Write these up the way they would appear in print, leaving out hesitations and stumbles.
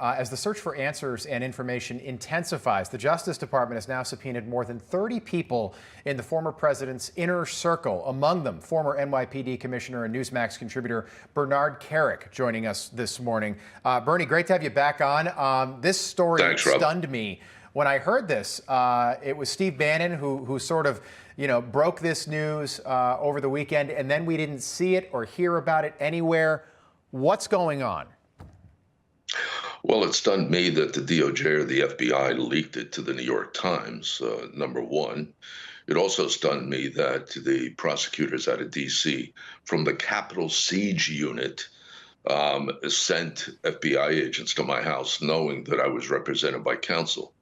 as the search for answers and information intensifies, the Justice Department has now subpoenaed more than 30 people in the former president's inner circle, among them former NYPD Commissioner and Newsmax contributor Bernard Kerik, joining us this morning. Bernie, great to have you back on. This story stunned me. When I heard this, it was Steve Bannon who sort of, broke this news over the weekend, and then we didn't see it or hear about it anywhere. What's going on? Well, it stunned me that the DOJ or the FBI leaked it to the New York Times, number one. It also stunned me that the prosecutors out of D.C. from the Capitol Siege Unit sent FBI agents to my house knowing that I was represented by counsel.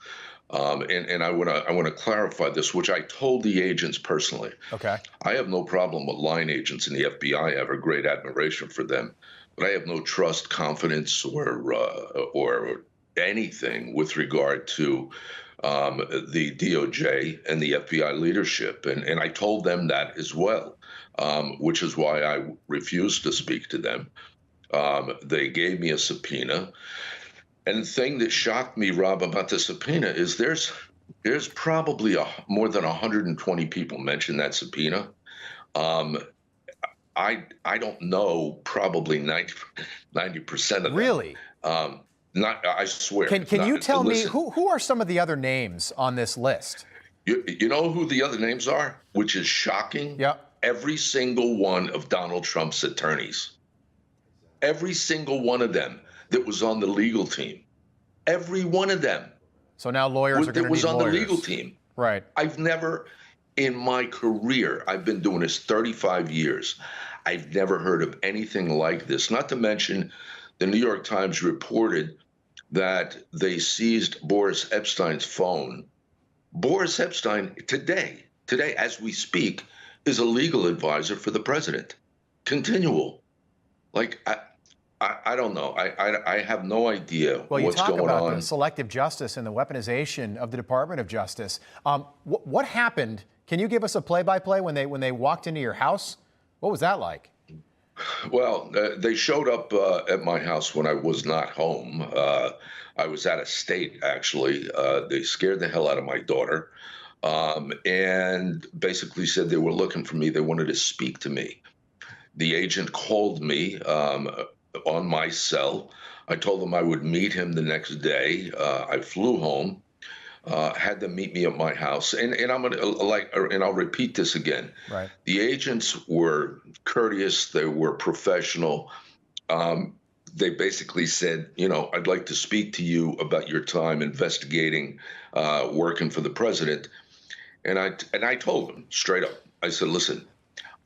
And I want to clarify this, which I told the agents personally. Okay. I have no problem with line agents in the FBI. I have a great admiration for them. But I have no trust, confidence, or anything with regard to the DOJ and the FBI leadership. And I told them that as well, which is why I refused to speak to them. They gave me a subpoena. And the thing that shocked me, Rob, about the subpoena is there's probably more than 120 people mentioned that subpoena. I don't know, probably 90% of them. Really? I swear. Can you tell me who are some of the other names on this list? You know who the other names are, which is shocking? Yeah. Every single one of Donald Trump's attorneys. Every single one of them that was on the legal team. Every one of them. So now lawyers are going to need lawyers. That was on the legal team. Right. I've never, in my career, I've been doing this 35 years, I've never heard of anything like this. Not to mention, the New York Times reported that they seized Boris Epstein's phone. Boris Epstein, today, as we speak, is a legal advisor for the president. Continual. Like, I don't know. I have no idea what's going on. Well, you talk about the selective justice and the weaponization of the Department of Justice. What happened? Can you give us a play-by-play when they walked into your house? What was that like? Well, they showed up at my house when I was not home. I was out of state, actually. They scared the hell out of my daughter and basically said they were looking for me. They wanted to speak to me. The agent called me on my cell. I told them I would meet him the next day. I flew home. Had them meet me at my house, and I'm gonna and I'll repeat this again. Right. The agents were courteous. They were professional. They basically said, I'd like to speak to you about your time investigating, working for the president. And I told them straight up. I said, listen,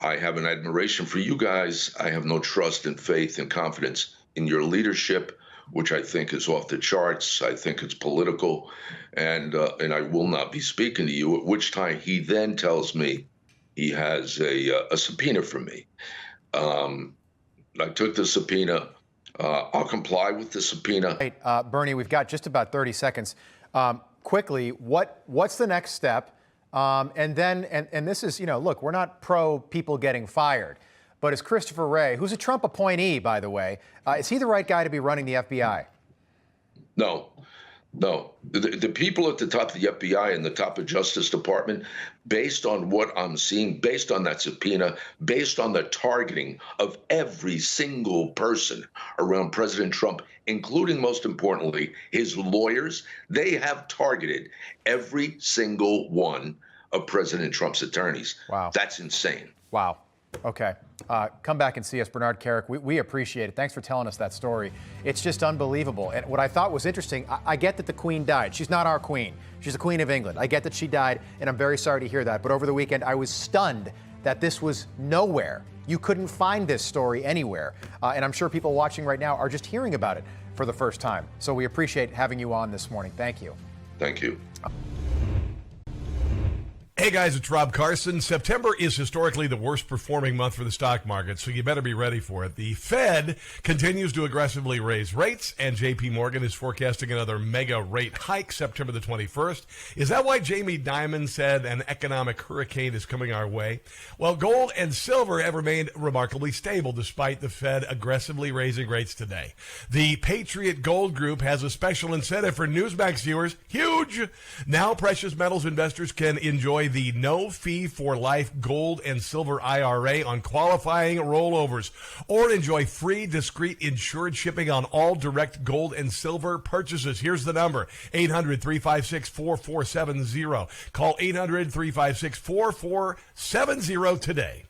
I have an admiration for you guys. I have no trust and faith and confidence in your leadership, which I think is off the charts. I think it's political, and I will not be speaking to you. At which time he then tells me he has a subpoena for me. I took the subpoena. I'll comply with the subpoena. Hey, Bernie, we've got just about 30 seconds. Quickly, what's the next step? And this is, look, we're not pro people getting fired. But is Christopher Wray, who's a Trump appointee, by the way, is he the right guy to be running the FBI? No. The people at the top of the FBI and the top of Justice Department, based on what I'm seeing, based on that subpoena, based on the targeting of every single person around President Trump, including, most importantly, his lawyers, they have targeted every single one of President Trump's attorneys. Wow. That's insane. Wow. Okay. Come back and see us, Bernard Kerik. We appreciate it. Thanks for telling us that story. It's just unbelievable. And what I thought was interesting, I get that the Queen died. She's not our Queen. She's the Queen of England. I get that she died, and I'm very sorry to hear that. But over the weekend, I was stunned that this was nowhere. You couldn't find this story anywhere. And I'm sure people watching right now are just hearing about it for the first time. So we appreciate having you on this morning. Thank you. Thank you. Hey guys, it's Rob Carson. September is historically the worst performing month for the stock market, so you better be ready for it. The Fed continues to aggressively raise rates, and JP Morgan is forecasting another mega rate hike September the 21st. Is that why Jamie Dimon said an economic hurricane is coming our way? Well, gold and silver have remained remarkably stable despite the Fed aggressively raising rates today. The Patriot Gold Group has a special incentive for Newsmax viewers. Huge! Now precious metals investors can enjoy the no-fee-for-life gold and silver IRA on qualifying rollovers, or enjoy free, discreet, insured shipping on all direct gold and silver purchases. Here's the number, 800-356-4470. Call 800-356-4470 today.